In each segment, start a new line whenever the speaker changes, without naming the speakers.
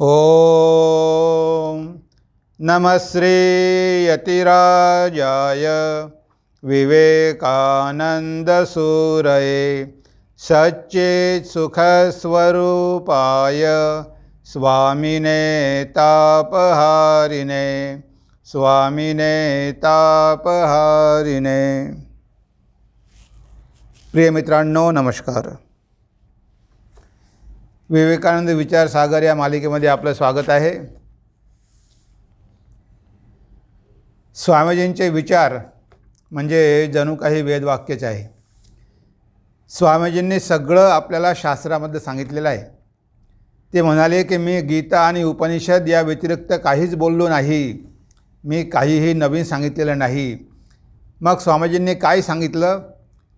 ओम नमः श्री यतिराजाय विवेकानंद सूरये सच्चित् सुखस्वरूपाय स्वामिने तापहारिणे स्वामिने तापहारिणे। प्रिय मित्रांनो, नमस्कार। विवेकानंद विचार सागर या मालिकेमध्ये आपलं स्वागत आहे। स्वामीजींचे विचार म्हणजे जणू काही वेदवाक्यच आहे। स्वामीजींनी सगळं आपल्याला शास्त्रामध्ये सांगितलेलं आहे। ते म्हणाले की मी गीता आणि उपनिषद या व्यतिरिक्त काहीच बोललो नाही, मी काहीही नवीन सांगितलेलं नाही। मग स्वामीजींनी काय सांगितलं?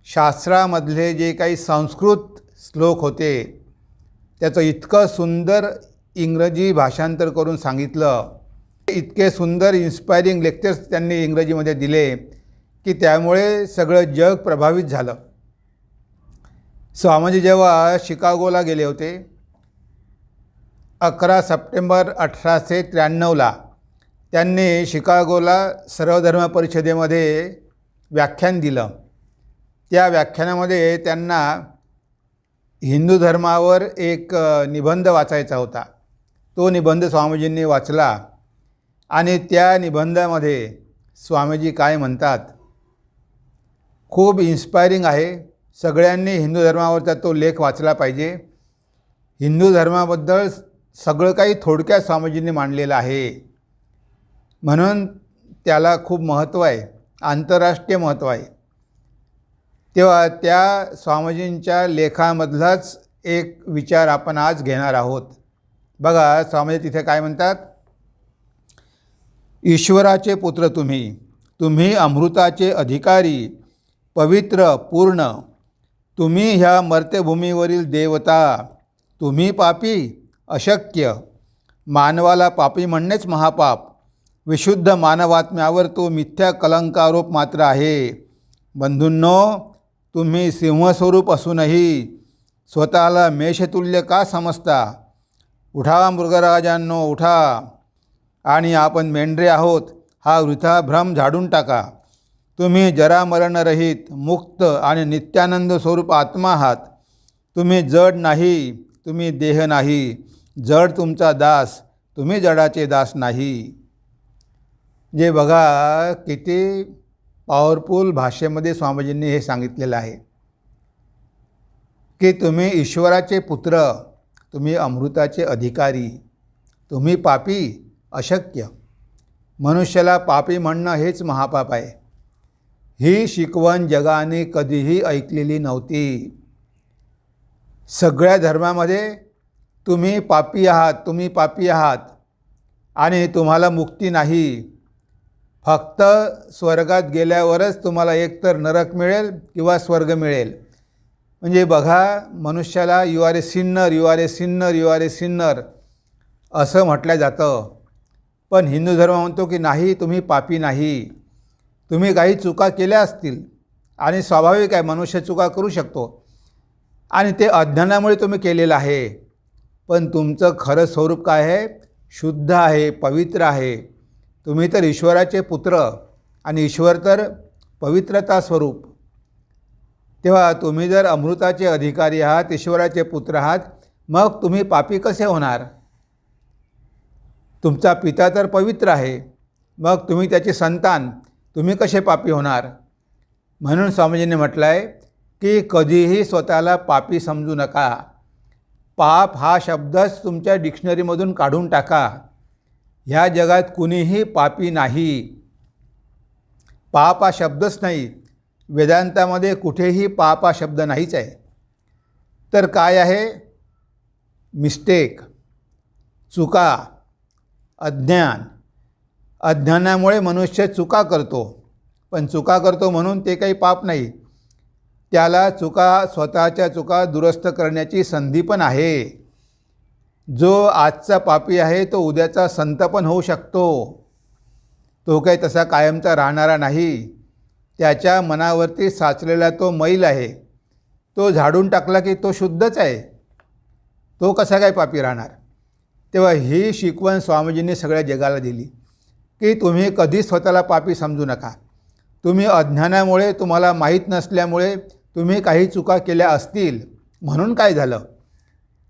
शास्त्रामधले जे काही संस्कृत श्लोक होते त्याचं इतकं सुंदर इंग्रजी भाषांतर करून सांगितलं, इतके सुंदर इन्स्पायरिंग लेक्चर्स त्यांनी इंग्रजीमध्ये दिले की त्यामुळे सगळं जग प्रभावित झालं। स्वामीजी जेव्हा शिकागोला गेले होते 11 सप्टेंबर 1893ला, त्यांनी शिकागोला सर्वधर्म परिषदेमध्ये व्याख्यान दिलं। त्या व्याख्यानामध्ये त्यांना हिंदू धर्मावर एक निबंध वाचायचा होता। तो निबंध स्वामीजींनी वाचला आणि त्या निबंधामध्ये स्वामीजी काय म्हणतात, खूप इन्स्पायरिंग आहे। सगळ्यांनी हिंदू धर्मावरचा तो लेख वाचला पाहिजे। हिंदू धर्माबद्दल सगळं काही थोडक्यात स्वामीजींनी मांडलेलं आहे, म्हणून त्याला खूप महत्त्व आहे, आंतरराष्ट्रीय महत्त्व आहे। तेव्हा त्या स्वामीजींच्या लेखामधलाच एक विचार आपण आज घेणार आहोत। बघा, स्वामीजी तिथे काय म्हणतात, ईश्वराचे पुत्र तुम्ही अमृताचे अधिकारी, पवित्र पूर्ण, तुम्ही ह्या मर्त्यभूमीवरील देवता, तुम्ही पापी अशक्य, मानवाला पापी म्हणणेच महापाप, विशुद्ध मानवात्म्यावर तो मिथ्या कलंकारोप मात्र आहे। बंधूंनो, तुम्ही सिंहस्वरूप असूनही स्वतःला मेषतुल्य का समजता? उठा मृगराजांनो, उठा आणि आपण मेंढरे आहोत हा वृथा भ्रम झाडून टाका। तुम्ही जरामरणरहित, मुक्त आणि नित्यानंद स्वरूप आत्मा आहात। तुम्ही जड नाही, तुम्ही देह नाही, जड तुमचा दास, तुम्ही जडाचे दास नाही। जे बघा, किती पॉवरफुल भाषेमध्ये स्वामीजींनी हे सांगितलेलं आहे की तुम्ही ईश्वराचे पुत्र, तुम्ही अमृताचे अधिकारी, तुम्ही पापी अशक्य। मनुष्याला पापी म्हणणं हेच महापाप आहे। ही शिकवण जगाने कधीही ऐकलेली नव्हती। सगळ्या धर्मामध्ये तुम्ही पापी आहात, तुम्ही पापी आहात आणि तुम्हाला मुक्ती नाही। फक्त स्वर्गात गेल्यावरच तुम्हाला एकतर नरक मिळेल किंवा स्वर्ग मिळेल। म्हणजे बघा, मनुष्याला you are a sinner, you are a sinner, you are a sinner असं म्हटलं जातं। पण हिंदू धर्म म्हणतो की नाही, तुम्ही पापी नाही, तुम्ही काही चुका केल्या असतील आणि स्वाभाविक आहे, मनुष्य चुका करू शकतो आणि ते अज्ञानामुळे तुम्ही केलेलं आहे। पण तुमचं खरं स्वरूप काय आहे? शुद्ध आहे, पवित्र आहे। तुम्ही तर ईश्वराचे पुत्र आणि ईश्वर तर पवित्रता स्वरूप। तेव्हा तुम्ही जर अमृताचे अधिकारी आहात, ईश्वराचे पुत्र आहात, मग तुम्ही पापी कसे होणार? तुमचा पिता तर पवित्र आहे, मग तुम्ही त्याचे संतान, तुम्ही कसे पापी होणार? म्हणून स्वामीजींनी म्हटलं आहे की कधीही स्वतःला पापी समजू नका। पाप हा शब्दच तुमच्या डिक्शनरीमधून काढून टाका। ह्या जगात कुणीही पापी नाही। पाप हा शब्दच नाही, वेदांतामध्ये कुठेही पाप हा शब्द नाहीच आहे। तर काय आहे? मिस्टेक, चुका, अज्ञान। अज्ञानामुळे मनुष्य चुका करतो, पण चुका करतो म्हणून ते काही पाप नाही। त्याला स्वतःच्या चुका दुरुस्त करण्याची संधी पण आहे। जो आजचा पापी आहे तो उद्याचा संत पण होऊ शकतो। तो काही तसा कायमचा राहणारा नाही। त्याच्या मनावरती साचलेला तो मैल आहे, तो झाडून टाकला की तो शुद्धच आहे। तो कसा काय पापी राहणार? तेव्हा ही शिकवण स्वामीजींनी सगळ्या जगाला दिली की तुम्ही कधीच स्वतःला पापी समजू नका. तुम्ही अज्ञानामुळे, तुम्हाला माहीत नसल्यामुळे तुम्ही काही चुका केल्या असतील म्हणून काय झालं?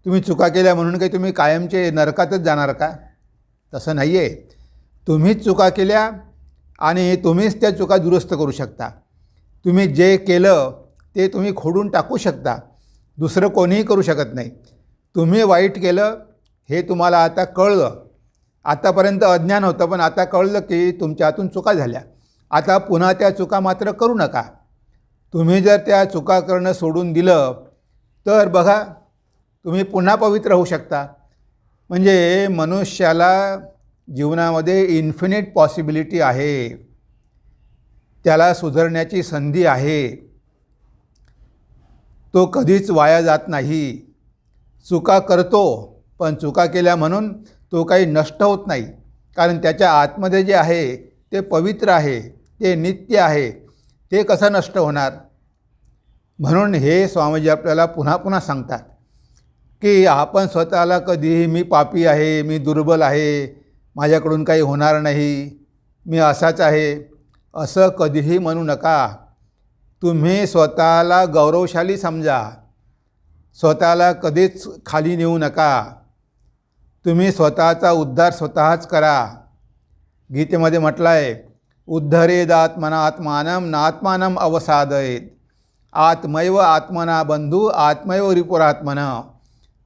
तुम्ही चुका केल्या म्हणून काही तुम्ही कायमचे नरकातच जाणार का? तसं नाही आहे. तुम्हीच चुका केल्या आणि तुम्हीच त्या चुका दुरुस्त करू शकता. तुम्ही जे केलं ते तुम्ही खोडून टाकू शकता, दुसरं कोणीही करू शकत नाही. तुम्ही वाईट केलं हे तुम्हाला आता कळलं. आतापर्यंत अज्ञान होतं, पण आता कळलं की तुमच्या हातून चुका झाल्या. आता पुन्हा त्या चुका मात्र करू नका. तुम्ही जर त्या चुका करणं सोडून दिलं तर बघा तुम्ही पुन्हा पवित्र होऊ शकता. म्हणजे मनुष्याला जीवनामध्ये इन्फिनिट पॉसिबिलिटी आहे, त्याला सुधारण्याची संधी आहे. तो कधीच वाया जात नाही. चुका करतो, पण चुका केल्या म्हणून तो काही नष्ट होत नाही, कारण त्याच्या आतमध्ये जे आहे ते पवित्र आहे, ते नित्य आहे. ते कसं नष्ट होणार? म्हणून हे स्वामीजी आपल्याला पुन्हा पुन्हा सांगतात की आपण स्वतःला कधीही मी पापी आहे, मी दुर्बल आहे, माझ्याकडून काही होणार नाही, मी असाच आहे, असं कधीही म्हणू नका. तुम्ही स्वतःला गौरवशाली समजा. स्वतःला कधीच खाली नेऊ नका. तुम्ही स्वतःचा उद्धार स्वतःच करा. गीतेमध्ये म्हटलं आहे, उद्धरेदात्मनात्मानं नात्मानं अवसादयेत. आत्मैव आत्मना बंधू आत्मैव रिपुरात्मनः.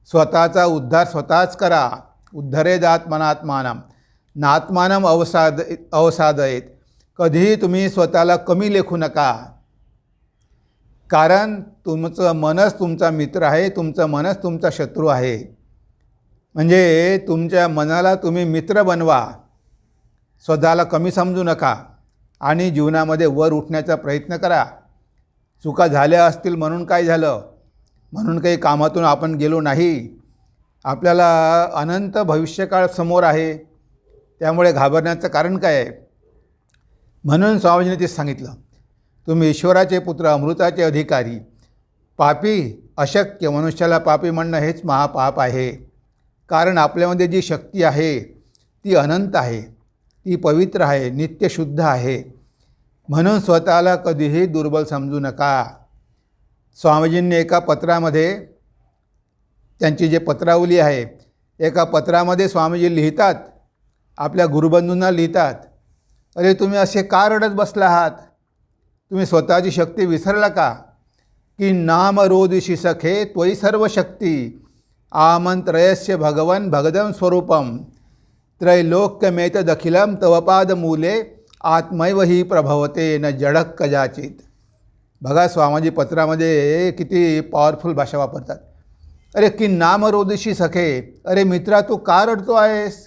स्वतःचा उद्धार स्वतःच करा. उद्धरेदात्मनात्मानं नात्मानं अवसादयेत. कधीही तुम्ही स्वतःला कमी लेखू नका, कारण तुमचं मनच तुमचा मित्र आहे, तुमचं मनच तुमचा शत्रू आहे. म्हणजे तुमच्या मनाला तुम्ही मित्र बनवा. स्वतःला कमी समजू नका आणि जीवनामध्ये वर उठण्याचा प्रयत्न करा. चुका झाल्या असतील म्हणून काय झालं? म्हणून काही कामातून आपण गेलो नाही. आपल्याला अनंत भविष्यकाळ समोर आहे, त्यामुळे घाबरण्याचं कारण काय आहे? म्हणून स्वामीजींनी ते सांगितलं, तुम्ही ईश्वराचे पुत्र, अमृताचे अधिकारी. पापी अशक्य, मनुष्याला पापी म्हणणं हेच महापाप आहे. कारण आपल्यामध्ये जी शक्ती आहे ती अनंत आहे, ती पवित्र आहे, नित्यशुद्ध आहे. म्हणून स्वतःला कधीही दुर्बल समजू नका. स्वामीजींनी एका पत्रामध्ये, त्यांची जे पत्रावली आहे, एका पत्रामध्ये स्वामीजी लिहितात, आपल्या गुरुबंधूंना लिहितात, अरे तुम्ही असे का रडत बसला आहात? तुम्ही स्वतःची शक्ती विसरला का? की नाम रोदिशी सखे त्वयि सर्व शक्ती आमंत्रयस्य भगवन भगदम स्वरूपम त्रैलोक्यमेत दखिलम तवपाद मूले आत्मैव ही प्रभवते न जडक कदाचित. बघा स्वामीजी पत्रामध्ये किती पॉवरफुल भाषा वापरतात. अरे की नाम रोदिशी सखे, अरे मित्रा तू का रडतो आहेस?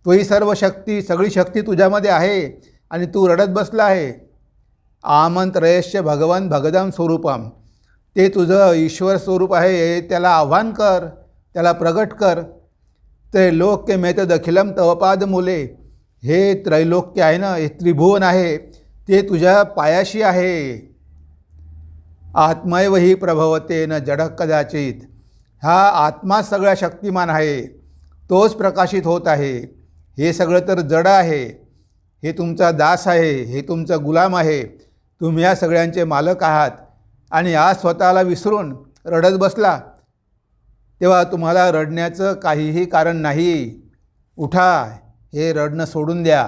त्वयि सर्व शक्ती, सगळी शक्ती तुझ्यामध्ये आहे आणि तू रडत बसला आहे. आमंत्रयस्य भगवन भगदम स्वरूपम, ते तुझं ईश्वर स्वरूप आहे, त्याला आव्हान कर, त्याला प्रगट कर. त्रैलोक्य मेत दखिलम तवपाद मुले, हे त्रैलोक्य आहे ना, हे त्रिभुवन आहे, ते तुझ्या पायाशी आहे. आत्मैव ही प्रभवते न जडक कदाचित. हा आत्मा सगळा शक्तिमान आहे, तोच प्रकाशित होत आहे. हे सगळं तर जड आहे, हे तुमचा दास आहे, हे तुमचा गुलाम आहे. तुम्ही या सगळ्यांचे मालक आहात आणि आज स्वतःला विसरून रडत बसला, तेव्हा तुम्हाला रडण्याचं काहीही कारण नाही. उठा, हे रडणं सोडून द्या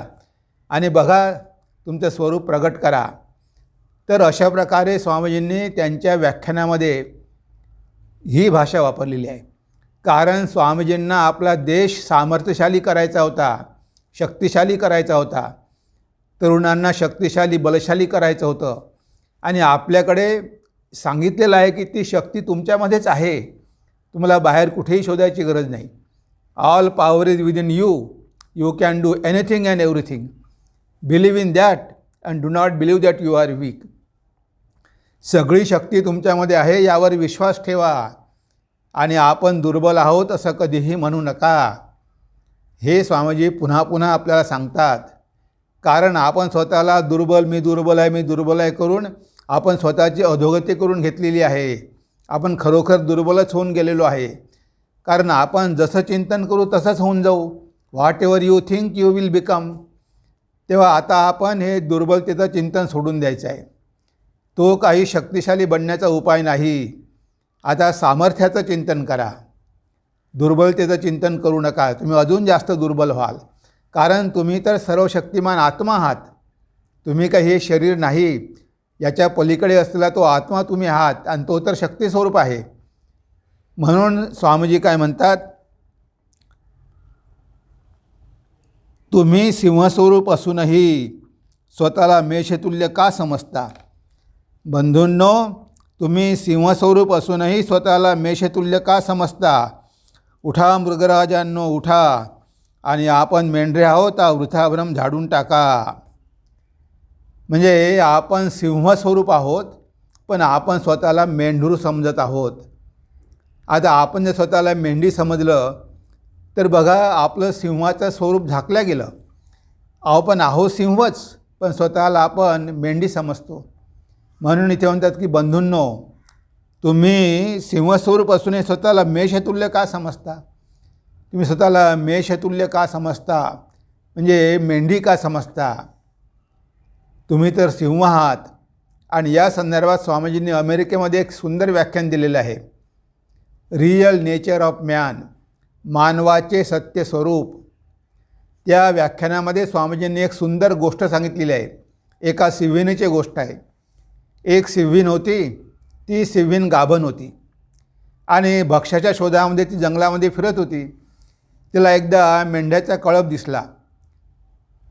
आणि बघा, तुमचं स्वरूप प्रगट करा. तर अशा प्रकारे स्वामीजींनी त्यांच्या व्याख्यानामध्ये ही भाषा वापरलेली आहे. कारण स्वामीजींना आपला देश सामर्थ्यशाली करायचा होता, शक्तिशाली करायचा होता, तरुणांना शक्तिशाली बलशाली करायचं होतं. आणि आपल्याकडे सांगितलेलं आहे की ती शक्ती तुमच्यामध्येच आहे, तुम्हाला बाहेर कुठेही शोधायची गरज नाही. All power is within you, you can do anything and everything. Believe in that and do not believe that you are weak. सगळी शक्ती तुमच्यामध्ये आहे यावर विश्वास ठेवा आणि आपण दुर्बल आहोत असं कधीही म्हणू नका. हे स्वामीजी पुन्हा पुन्हा आपल्याला सांगतात. कारण आपण स्वतःला दुर्बल, मी दुर्बल आहे, मी दुर्बल आहे करून आपण स्वतःची अधोगती करून घेतलेली आहे. आपण खरोखर दुर्बलच होऊन गेलेलो आहे. कारण आपण जसं चिंतन करू तसंच होऊन जाऊ. What ever you think you will become. तेव्हा आता आपण हे दुर्बलतेचं चिंतन सोडून द्यायचं आहे. तो काही शक्तिशाली बनण्याचा उपाय नाही. आता सामर्थ्याचं चिंतन करा. दुर्बलतेचं चिंतन करू नका. तुम्ही अजून जास्त दुर्बल व्हाल. कारण तुम्ही तर सर्वशक्तिमान आत्मा आहात. तुम्ही काही हे शरीर नाही. याच्या पलीकडे असलेला तो आत्मा तुम्ही आहात आणि तो तर शक्तिस्वरूप आहे. म्हणून स्वामीजी काय म्हणतात, तुम्ही सिंहस्वरूप असूनही स्वतःला मेषतुल्य का समजता. बंधूंनो, तुम्ही सिंहस्वरूप असूनही स्वतःला मेषतुल्य का समजता. उठा मृगराजांनो, उठा आणि आपण मेंढरे आहोत हा वृथाभ्रम झाडून टाका. म्हणजे आपण सिंहस्वरूप आहोत, पण आपण स्वतःला मेंढरू समजत आहोत. आता आपण जर स्वतःला मेंढी समजलं तर बघा आपलं सिंहाचं स्वरूप झाकलं गेलं. आपण आहोत सिंहच, पण स्वतःला आपण मेंढी समजतो. म्हणून इथे म्हणतात की बंधूंनो, तुम्ही सिंहस्वरूप असूनही स्वतःला मेषतुल्य का समजता. तुम्ही स्वतःला मेषतुल्य का समजता, म्हणजे मेंढी का समजता. तुम्ही तर सिंह आहात. आणि या संदर्भात स्वामीजींनी अमेरिकेमध्ये एक सुंदर व्याख्यान दिलेलं आहे. रियल नेचर ऑफ मॅन, मानवाचे सत्य स्वरूप. त्या व्याख्यानामध्ये स्वामीजींनी एक सुंदर गोष्ट सांगितलेली आहे. एका सिव्हिणीची गोष्ट आहे. एक सिव्हिण होती. ती सिव्हिण गाभण होती आणि भक्ष्याच्या शोधामध्ये ती जंगलामध्ये फिरत होती. तिला एकदा मेंढ्याचा कळप दिसला.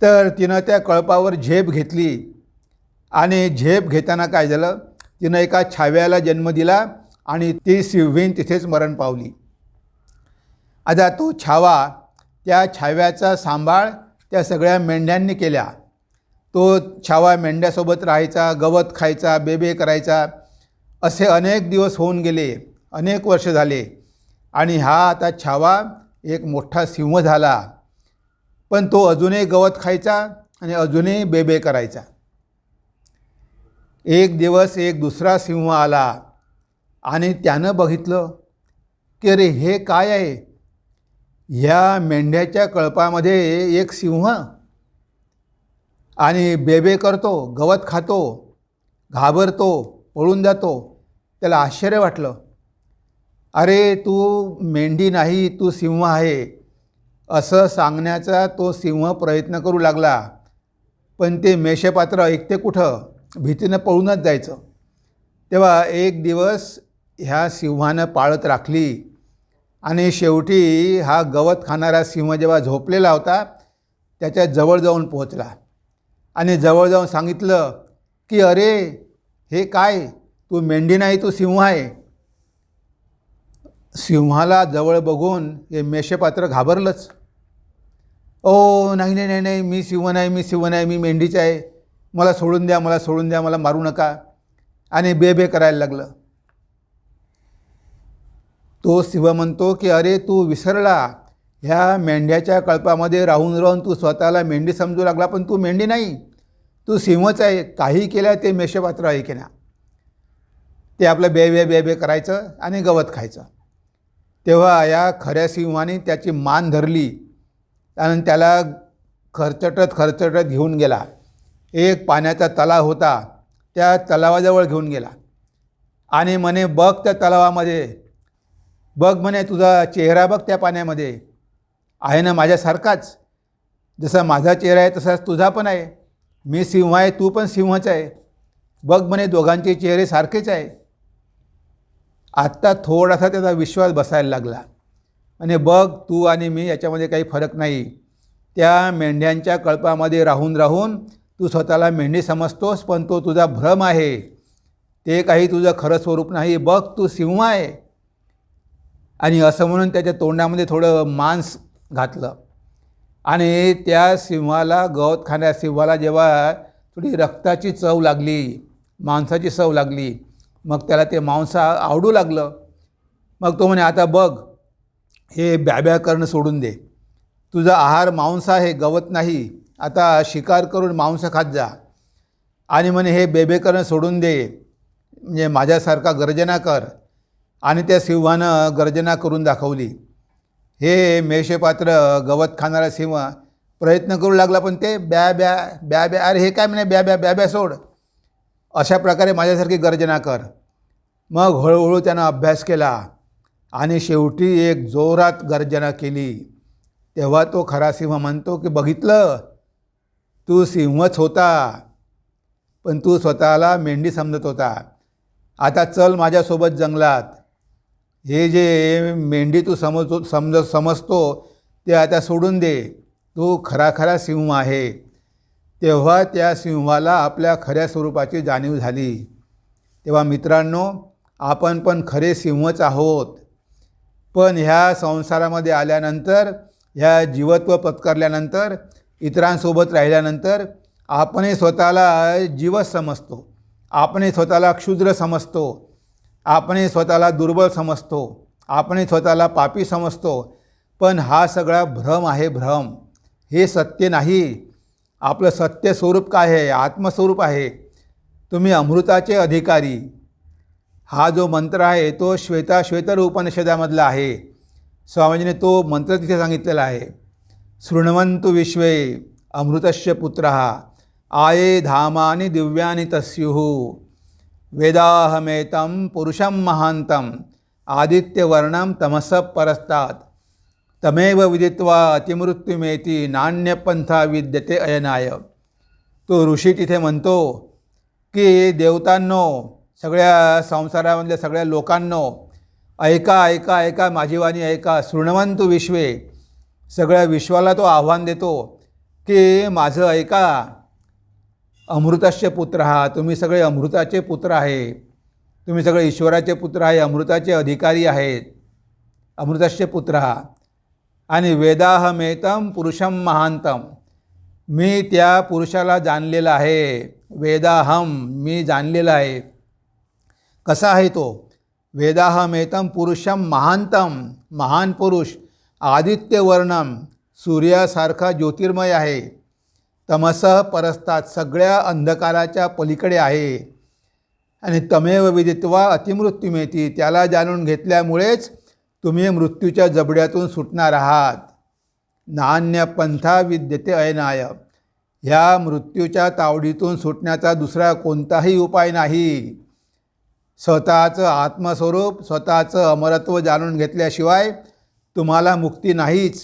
तर तिनं त्या कळपावर झेप घेतली आणि झेप घेताना काय झालं, तिनं एका छाव्याला जन्म दिला आणि ती सिव्हिण तिथेच मरण पावली. आता तो छावा, त्या छाव्याचा सांभाळ त्या सगळ्या मेंढ्यांनी केला. तो छावा मेंढ्यासोबत राहायचा, गवत खायचा, बेबे करायचा. असे अनेक दिवस होऊन गेले, अनेक वर्ष झाले आणि हा आता छावा एक मोठा सिंह झाला. पण तो अजूनही गवत खायचा आणि अजूनही बेबे करायचा. एक दिवस एक दुसरा सिंह आला आणि त्यानं बघितलं की अरे हे काय आहे. ह्या मेंढ्याच्या कळपामध्ये एक सिंह आणि बेबे करतो, गवत खातो, घाबरतो, पळून जातो. त्याला आश्चर्य वाटलं. अरे तू मेंढी नाही, तू सिंह आहे असं सांगण्याचा तो सिंह प्रयत्न करू लागला. पण ते मेषपात्र ऐकते कुठं, भीतीनं पळूनच जायचं. तेव्हा एक दिवस ह्या सिंहानं पाळत राखली आणि शेवटी हा गवत खाणारा सिंह जेव्हा झोपलेला होता त्याच्या जवळ जाऊन पोहोचला आणि जवळ जाऊन सांगितलं की अरे हे काय, तू मेंढी नाही, तू सिंह आहे. सिंहाला जवळ बघून हे मेषपात्र घाबरलंच. ओ नाही नाही नाही नाही, मी सिंह नाही, मी सिंह नाही, मी मेंढीच आहे, मला सोडून द्या, मला सोडून द्या, मला मारू नका. आणि बेबे करायला लागलं. तो सिंह म्हणतो की अरे तू विसरला, ह्या मेंढ्याच्या कळपामध्ये राहून राहून तू स्वतःला मेंढी समजू लागला, पण तू मेंढी नाही, तू सिंहच आहे. काही केलं ते मेषपात्र ऐकेना. ते आपलं बेबे बेबे करायचं आणि गवत खायचं. तेव्हा या खऱ्या सिंहाने त्याची मान धरली आणि त्याला खरचटत घेऊन गेला. एक पाण्याचा तलाव होता, त्या तलावाजवळ घेऊन गेला आणि म्हणे बघ त्या तलावामध्ये, बघ म्हणे तुझा चेहरा बघ त्या पाण्यामध्ये, आहे ना माझ्यासारखाच. जसा माझा चेहरा आहे तसाच तुझा पण आहे. मी सिंह आहे, तू पण सिंहच आहे. बघ म्हणे दोघांचे चेहरे सारखेच आहे. आत्ता थोडासा त्याचा विश्वास बसायला लागला आणि बघ तू आणि मी याच्यामध्ये काही फरक नाही. त्या मेंढ्यांच्या कळपामध्ये राहून राहून तू स्वतःला मेंढी समजतोस, पण तो तुझा भ्रम आहे, ते काही तुझं खरं स्वरूप नाही. बघ तू सिंह आहे. आणि असं म्हणून त्याच्या तोंडामध्ये थोडं मांस घातलं आणि त्या सिंहाला, गवत खाणाऱ्या सिंहाला जेव्हा थोडी रक्ताची चव लागली, मांसाची चव लागली, मग त्याला ते मांस आवडू लागलं. मग तो म्हणे आता बघ, हे ब्याब्या करणं सोडून दे, तुझा आहार मांस आहे, गवत नाही. आता शिकार करून मांस खात जा. आणि म्हणे हे बेबे करणं सोडून दे, म्हणजे माझ्यासारखा गर्जना कर आणि त्या सिंहानं गर्जना करून दाखवली. हे मेषपात्र गवत खाणारा सिंह प्रयत्न करू लागला, पण ते ब्या ब्या ब्या ब्या, अरे हे काय म्हणे ब्या ब्या ब्या ब्या सोड, अशा प्रकारे माझ्यासारखी गर्जना कर. मग हळूहळू त्यानं अभ्यास केला आणि शेवटी एक जोरात गर्जना केली. तेव्हा तो खरा सिंह म्हणतो की बघितलं, तू सिंहच होता, पण तू स्वतःला मेंढी समजत होता. आता चल माझ्यासोबत जंगलात. हे जे मेंढी तू समजतो ते आता सोडून दे, तू खरा सिंह आहे. तेव्हा त्या सिंहाला आपल्या खऱ्या स्वरूपाची जाणीव झाली. तेव्हा मित्रांनो, आपण पण खरे सिंहच आहोत. पण ह्या संसारामध्ये आल्यानंतर, ह्या जीवत्व पत्करल्यानंतर, इतरांसोबत राहिल्यानंतर आपणही स्वतःला जीवच समजतो, आपणही स्वतःला क्षुद्र समजतो, आपणही स्वतःला दुर्बल समजतो, आपणही स्वतःला पापी समजतो. पण हा सगळा भ्रम आहे, भ्रम. हे सत्य नाही. आपलं सत्य स्वरूप काय आहे? आत्मस्वरूप आहे. तुम्ही अमृताचे अधिकारी. हा जो मंत्र आहे तो श्वेताश्वेतर उपनिषदामधला आहे. स्वामीजीने तो मंत्र तिथे सांगितलेला आहे. शृण्वन्तु विश्वे अमृतस्य पुत्रः आये धामानि दिव्यानि तस्युः वेदाहमेतं पुरुषं महान्तं आदित्यवर्णं तमसः परस्तात् तमेव विदित्वा अतिमृत्युमेति नान्यपंथा विद्यते अयनाय. तो ऋषी तिथे म्हणतो की देवतांनो, सगळ्या संसारामधल्या सगळ्या लोकांनो, ऐका ऐका ऐका, माझी वाणी ऐका. शृण्वन्तु विश्वे, सगळ्या विश्वाला तो आव्हान देतो की माझं ऐका. अमृतस्य पुत्र हा, तुम्ही सगळे अमृताचे पुत्र आहे, तुम्ही सगळे ईश्वराचे पुत्र आहे, अमृताचे अधिकारी आहेत. अमृतस्य पुत्र हा. आणि वेदाहमेतं पुरुषं महांतं, मी त्या पुरुषाला जाणलेलं आहे. वेदाहम, मी जाणलेला आहे. कसा आहे तो? वेदाहमेतं पुरुषं महांतं, महान पुरुष. आदित्यवर्णम, सूर्यासारखा ज्योतिर्मय आहे. तमसः परस्तात्, सगळ्या अंधकाराच्या पलीकडे आहे. आणि तमेव विदित्वा अतिमृत्युमेति, त्याला जाणून घेतल्यामुळेच तुम्ही मृत्यूच्या जबड्यातून सुटणार आहात. नान्यपंथा विद्यते अयनाय, ह्या मृत्यूच्या तावडीतून सुटण्याचा दुसरा कोणताही उपाय नाही. स्वतःचं आत्मस्वरूप, स्वतःचं अमरत्व जाणून घेतल्याशिवाय तुम्हाला मुक्ती नाहीच.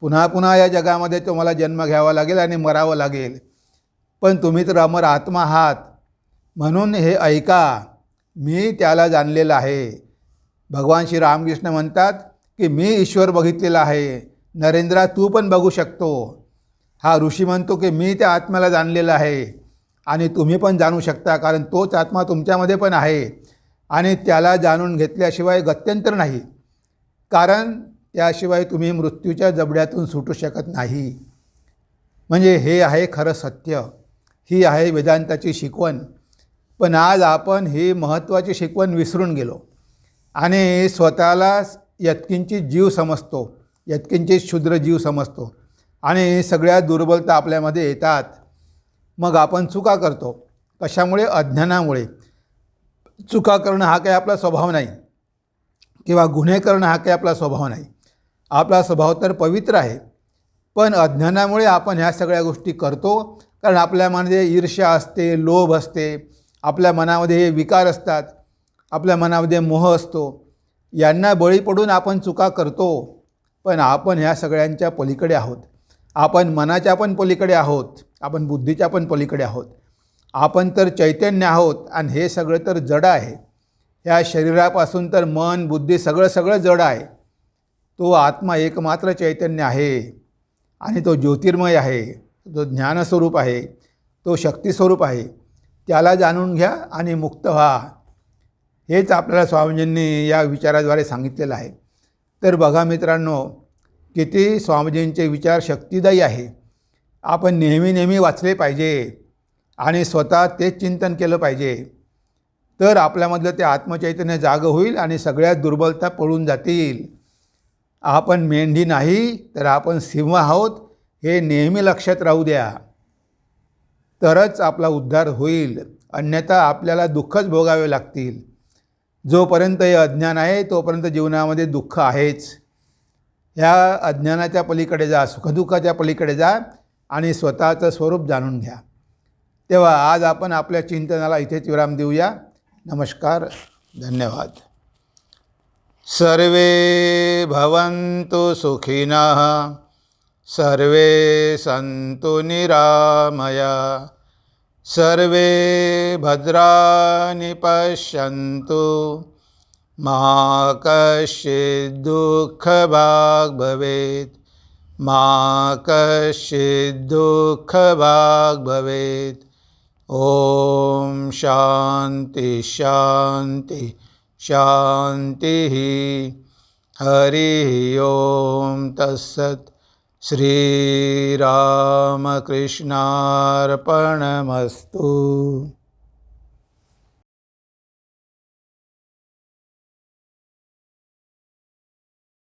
पुन्हा पुन्हा या जगामध्ये तुम्हाला जन्म घ्यावा लागेल आणि मरावं लागेल. पण तुम्ही तर अमर आत्मा आहात. म्हणून हे ऐका, मी त्याला जाणलेलं आहे. भगवान श्री रामकृष्ण म्हणतात की मी ईश्वर बघितलेला आहे. नरेंद्रा, तू पण बघू शकतो. हा ऋषी म्हणतो की मी त्या आत्म्याला जाणलेलं आहे आणि तुम्ही पण जाणू शकता, कारण तोच आत्मा तुमच्यामध्ये पण आहे. आणि त्याला जाणून घेतल्याशिवाय गत्यंतर नाही, कारण त्याशिवाय तुम्ही मृत्यूच्या जबड्यातून सुटू शकत नाही. म्हणजे हे आहे खरं सत्य, ही आहे वेदांताची शिकवण. पण आज आपण ही महत्त्वाची शिकवण विसरून गेलो आणि स्वतःला यत्किंचित जीव समजतो, यत्किंचित क्षुद्र जीव समजतो आणि सगळ्या दुर्बलता आपल्यामध्ये येतात. मग आपण चुका करतो. कशामुळे? अज्ञानामुळे. चुका करणं हा काही आपला स्वभाव नाही, किंवा गुन्हे करणं हा काही आपला स्वभाव नाही. आपला स्वभाव तर पवित्र आहे. पण अज्ञानामुळे आपण ह्या सगळ्या गोष्टी करतो, कारण आपल्या मनामध्ये ईर्ष्या असते, लोभ असते, आपल्या मनामध्ये हे विकार असतात, आपल्या मनामध्ये मोह असतो. यांना बळी पडून आपण चुका करतो. पण आपण ह्या सगळ्यांच्या पलीकडे आहोत. आपण मनाच्या पण पलीकडे आहोत, आपण बुद्धीच्या पण पलीकडे आहोत. आपण तर चैतन्य आहोत आणि हे सगळं तर जड आहे. या शरीरापासून तर मन, बुद्धी सगळं जड आहे. तो आत्मा एकमात्र चैतन्य आहे आणि तो ज्योतिर्मय आहे, तो ज्ञानस्वरूप आहे, तो शक्तिस्वरूप आहे. त्याला जाणून घ्या आणि मुक्त व्हा. हेच आपल्याला स्वामीजींनी या विचाराद्वारे सांगितलेलं आहे. तर बघा मित्रांनो, किती स्वामीजींचे विचार शक्तिदायी आहे. आपण नेहमी वाचले पाहिजे आणि स्वतः तेच चिंतन केलं पाहिजे. तर आपल्यामधलं ते आत्मचैतन्य जागं होईल आणि सगळ्या दुर्बलता पळून जातील. आपण मेंढी नाही, तर आपण सिंह आहोत, हे नेहमी लक्षात राहू द्या. तरच आपला उद्धार होईल. अन्यथा आपल्याला दुःखच भोगावे लागतील. जोपर्यंत हे अज्ञान आहे तोपर्यंत जीवनामध्ये दुःख आहेच. ह्या अज्ञानाच्या पलीकडे जा, सुखदुःखाच्या पलीकडे जा आणि स्वतःचं स्वरूप जाणून घ्या. तेव्हा आज आपण आपल्या चिंतनाला इथेच विराम देऊया. नमस्कार, धन्यवाद. सर्वे भवन्तु सुखिनः, सर्वे सन्तु निरामया, सर्वे भद्राणि पश्यन्तु, मा कश्चित् दुःखभाग् भवेत्, मा कश्चित् दुःखभाग् भवेत्. ओम शांति शांति शांति. हरि ओम तत्सत्. श्री रामकृष्णार्पणमस्तु.